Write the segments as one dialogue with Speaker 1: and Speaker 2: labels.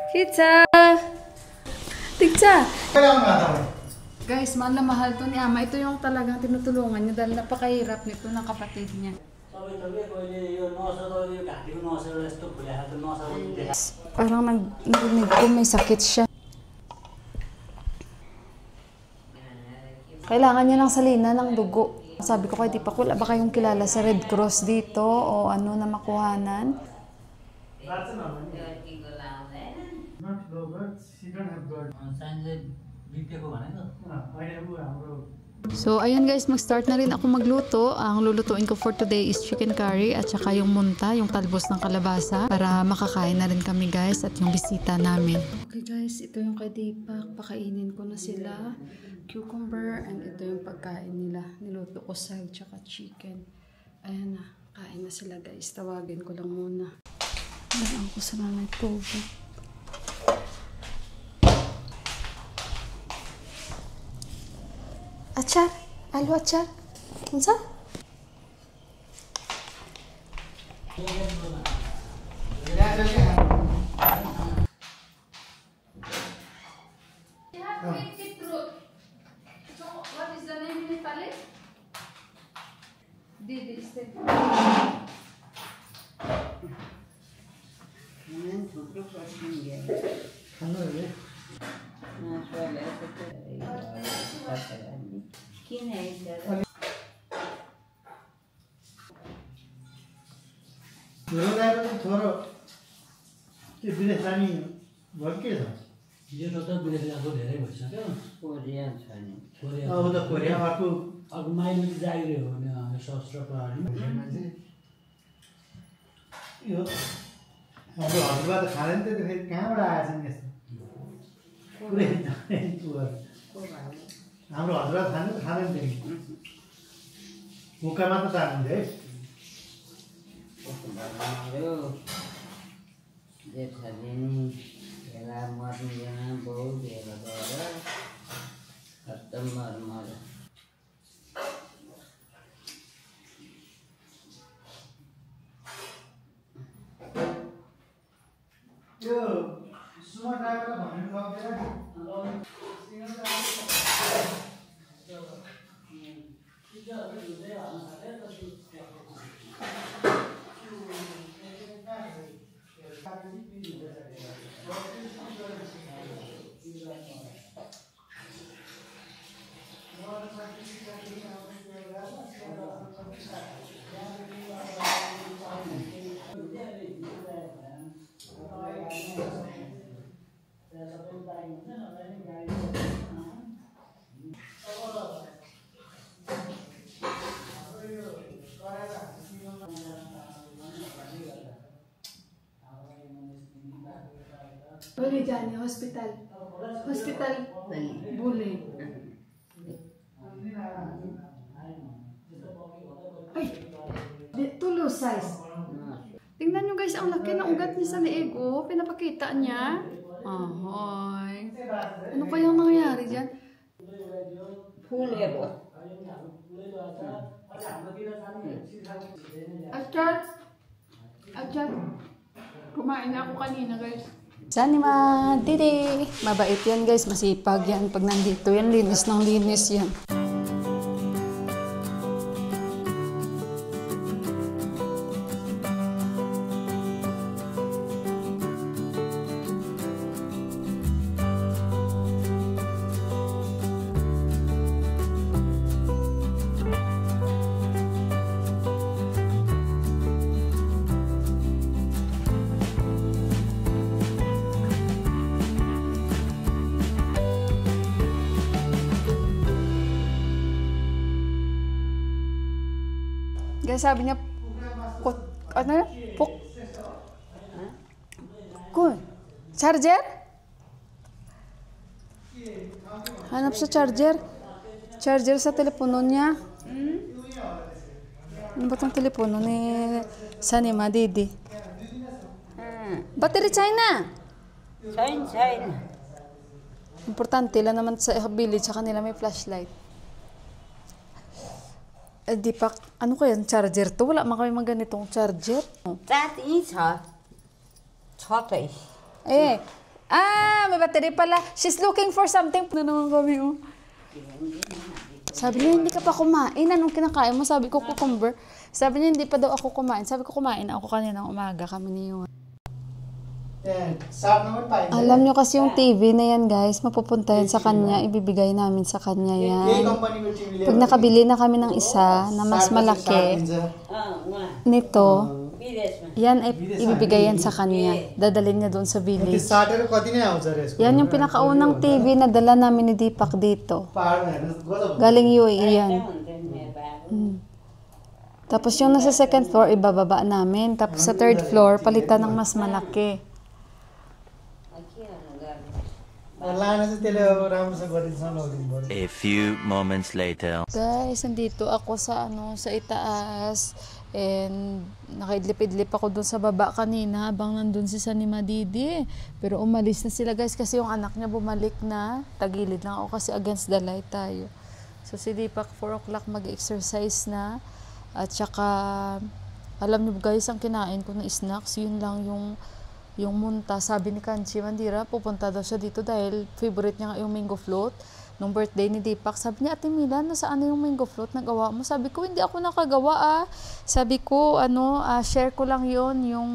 Speaker 1: Kitsa! Tigsa! Guys, mahal na mahal to ni Ama. Ito yung talagang tinutulungan niya dahil napakahirap nito ng kapatid niya. Parang narinig ko may sakit siya. Kailangan niya ng salina ng dugo. Sabi ko kay Dipakul, baka yung kilala sa Red Cross dito o ano na makuhanan. So ayun guys, mag-start na rin ako magluto. Ang lulutuin ko for today is chicken curry at saka yung munta, yung talbos ng kalabasa para makakain na rin kami guys at yung bisita namin. Okay guys, ito yung kay Dipak. Pakainin ko na sila. Cucumber and ito yung pagkain nila. Niluto ko side tsaka chicken. Ayan na, kain na sila guys. Tawagin ko lang muna. Ayan ko sa nanay tubig. Achar? Alo achar? Unsa? What is the name in Italy? Didi, stay.
Speaker 2: यो त विदेश गएको धेरै भइसक्यो कोरिया छैन कोरिया
Speaker 3: अब त कोरिया अर्को
Speaker 2: अब माइली जागिरे हो नि सशस्त्र प्रहरीमा
Speaker 3: यो हाम्रो हजुरबा त खाँदैन त फेरि कहाँबाट आएछन् यस्तो पुरै हाम्रो हजुरबा खाँदैन थियो मुखा मात्र चाहनुहुन्छ है
Speaker 4: बहुत खत्म मर
Speaker 3: यो सुमा ड्राइभरलाई भन्नु सक्दैन
Speaker 1: Boleh jalan hospital. Hospital boleh. Ay, tulo size. Tingnan nyo guys, ang laki ng ugat niya sa leeg. Oh, pinapakita niya. Ahoy. Ano kayang nangyari dyan?
Speaker 4: Fool
Speaker 1: Achar. Kumain na ako kanina guys.
Speaker 5: Sanima, Didi. Mabait yan guys, masipag yan. Pag nandito yan, linis ng linis yan.
Speaker 1: Guys, sabi niya, ano yun? Charger? Hanap sa charger. Charger sa telepono niya. Ano ba itong telepono ni Sanima, Didi? Battery China!
Speaker 4: China.
Speaker 1: Importante lang naman sa village, sa kanila may flashlight. Dipak, ano kaya charger to? Wala man kami mga ganitong charger.
Speaker 4: That is hot. Tatay.
Speaker 5: Eh, may battery pala. She's looking for something. Na naman kami, oh. Sabi niya, hindi ka pa kumain. Anong kinakain mo? Sabi ko, cucumber. Sabi niya, hindi pa daw ako kumain. Sabi ko, kumain ako kaninang umaga. Kami ni Yuan. Alam nyo kasi yung TV na yan, guys, mapupunta yan sa kanya. Ibibigay namin sa kanya yan. Pag nakabili na kami ng isa na mas malaki, nito, yan ay ibibigay yan sa kanya. Dadalhin niya doon sa village. Yan yung pinakaunang TV na dala namin ni Deepak dito. Galing UAE yan. Tapos yung nasa second floor, ibababa namin. Tapos sa third floor, palitan ng mas malaki.
Speaker 6: A few moments later.
Speaker 5: Guys, nandito ako sa sa itaas. And nakaidlip-idlip ako doon sa baba kanina habang nandun si Sunny Madidi. Pero umalis na sila, guys, kasi yung anak niya bumalik na. Tagilid lang ako kasi against the light tayo. So si Deepak 4 o'clock mag-exercise na. At saka alam niyo guys, ang kinain ko ng snacks, yun lang yung munta. Sabi ni Kanchi Mandira, pupunta daw siya dito dahil favorite niya nga yung mango float. Nung birthday ni Deepak, sabi niya, Ate Mila, nasaan na yung mango float na gawa mo? Sabi ko, hindi ako nakagawa Sabi ko, share ko lang yon yung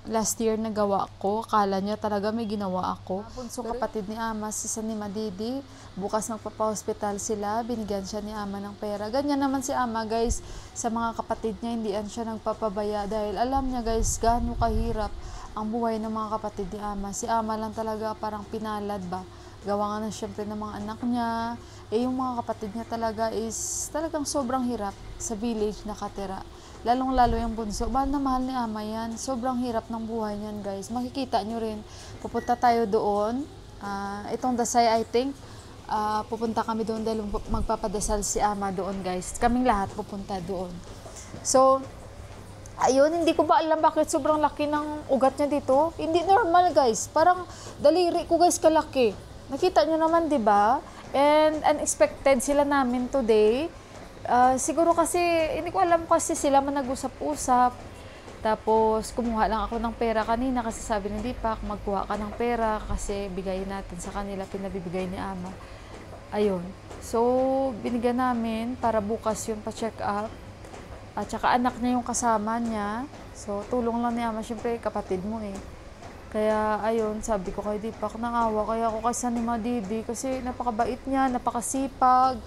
Speaker 5: last year na gawa ko. Akala niya talaga may ginawa ako. So kapatid ni Ama, si Sunny Madidi, bukas magpapa-hospital sila, binigyan siya ni Ama ng pera. Ganyan naman si Ama, guys, sa mga kapatid niya, hindi siya nagpapabaya dahil alam niya, guys, gaano kahirap ang buhay ng mga kapatid ni Ama. Si Ama lang talaga parang pinalad ba? Gawa nga na syempre ng mga anak niya. Yung mga kapatid niya talaga is talagang sobrang hirap sa village nakatira. Lalong-lalo yung bunso. Mahal na mahal ni Ama yan. Sobrang hirap ng buhay niyan, guys. Makikita nyo rin. Pupunta tayo doon. Itong Dasay, I think. Pupunta kami doon dahil magpapadasal si Ama doon, guys. Kaming lahat pupunta doon. So, ayun, hindi ko ba alam bakit sobrang laki ng ugat niya dito. Hindi normal, guys. Parang daliri ko, guys, kalaki. Nakita nyo naman, di ba? And unexpected sila namin today. Siguro kasi, hindi ko alam kasi sila man nag-usap-usap. Tapos, kumuha lang ako ng pera kanina kasi sabi ni Deepak, magkuha ka ng pera kasi bigay natin sa kanila, pinabibigay ni Ama. Ayun. So, binigyan namin para bukas yung pa-check up. At saka anak niya yung kasama niya. So, tulong lang ni Ama. Siyempre, kapatid mo eh. Kaya, ayun, sabi ko kay Deepak, nangawa kaya ako kay Sunny Madidi kasi napakabait niya, napakasipag.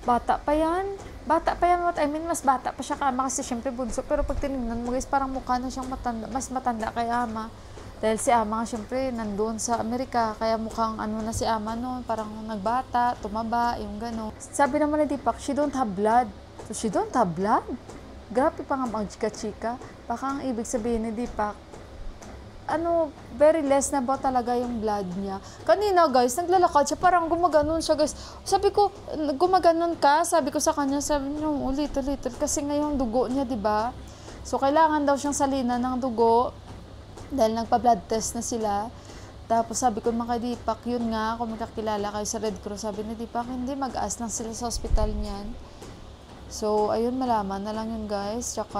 Speaker 5: Bata pa yan. Bata pa yan. I mean, mas bata pa siya kama kasi siyempre bunso. Pero pag tinignan mo, guys, parang mukha na siyang matanda, mas matanda kay Ama. Dahil si Ama, siyempre, nandoon sa Amerika. Kaya mukhang na si Ama noon, parang nagbata, tumaba, yung gano'n. Sabi naman ni Deepak, she don't have blood. So, she don't have blood? Grabe pa nga mga chika-chika. Baka ang ibig sabihin ni Deepak, very less na ba talaga yung blood niya. Kanina, guys, naglalakad siya, parang gumaganon siya, guys. Sabi ko, gumaganon ka? Sabi ko sa kanya, sabi niya, little, kasi ngayon dugo niya, di ba? So, kailangan daw siyang salinan ng dugo dahil nagpa-blood test na sila. Tapos sabi ko mga Deepak, yun nga, kung magkakilala kayo sa Red Cross, sabi ni Deepak, hindi, mag-aas lang sila sa hospital niyan. So, ayun, malaman na lang yun, guys. Tsaka,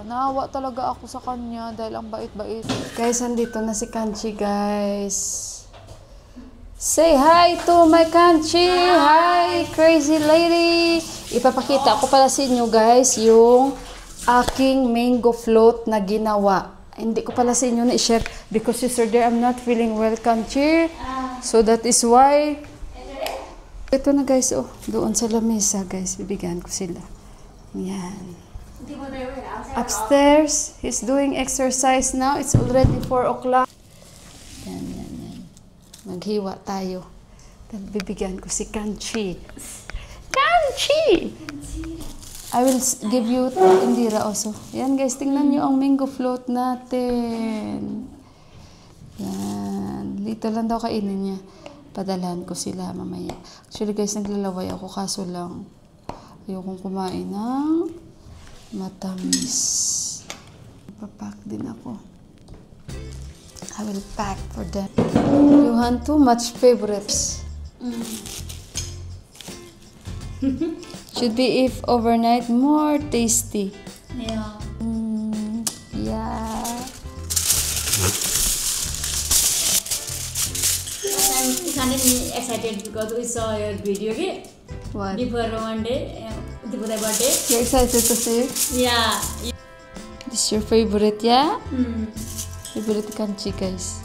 Speaker 5: naawa talaga ako sa kanya dahil ang bait-bait. Guys, andito na si Kanchi, guys. Say hi to my Kanchi! Hi, crazy lady! Ipapakita ko pala sa inyo, guys, yung aking mango float na ginawa. Hindi ko pala sa inyo na-share because yesterday I'm not feeling well, Kanchi. So, that is why... Ito na, guys, doon sa lamesa, guys, bibigyan ko sila. Yan. Upstairs, he's doing exercise now. It's already 4 o'clock. Yan. Maghiwa tayo. Then, bibigyan ko si Kanchi. Kanchi! I will give you Indira also. Yan, guys, tingnan nyo ang mango float natin. Yan. Dito lang daw kainin niya. Padalhan ko sila mamaya. Actually, guys, naglalaway ako kaso lang ayokong kumain ng matamis. Papack din ako. I will pack for them. You want too much favorites. Should be if overnight more tasty.
Speaker 1: Yeah.
Speaker 5: Yeah.
Speaker 7: excited because we saw your video
Speaker 1: What?
Speaker 7: before one day, before the birthday.
Speaker 1: You're excited to see it?
Speaker 7: Yeah.
Speaker 1: This your favorite, yeah? Favorite kanchi, guys.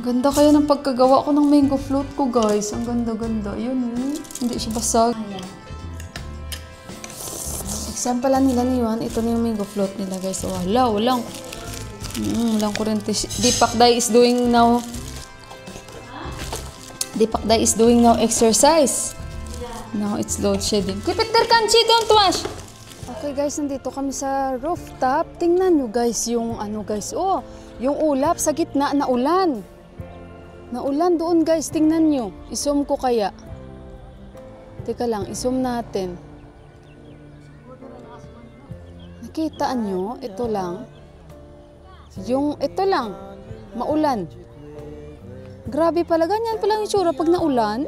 Speaker 1: Ganda kaya ng pagkagawa ko ng mango float ko, guys. Ang ganda-ganda. Yun, hindi siya basag. Example lang nila ni Juan, ito na yung mango float nila, guys. So, walang kurente. Deepak Dai is doing now exercise. Now it's load shedding. Keep it there, Kanchi, don't wash. Okay, guys, nandito kami sa rooftop. Tingnan nyo, guys, yung guys. Oh, yung ulap sa gitna na ulan. Naulan doon, guys. Tingnan nyo. I-zoom ko kaya. Teka lang, i-zoom natin. Nakita nyo? Ito lang. Ito lang. Maulan. Grabe pala. Ganyan pala yung itsura pag naulan.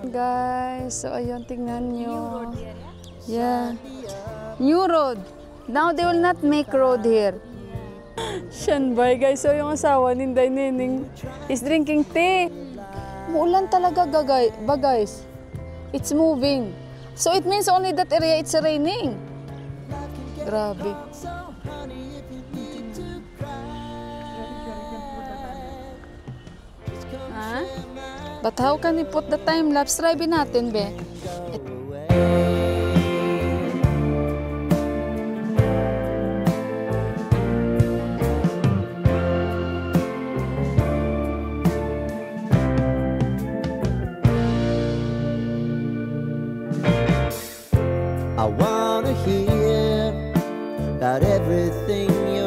Speaker 1: Guys, so ayun, tingnan nyo. Yeah. New road. Now they will not make road here. Shanbay, guys. So yung asawa ni Inday Nining is drinking tea. Maulan talaga, guys. It's moving. So it means only that area it's raining. Grabe. Huh? But how can we put the time lapse? Try natin, be.
Speaker 8: I wanna hear about everything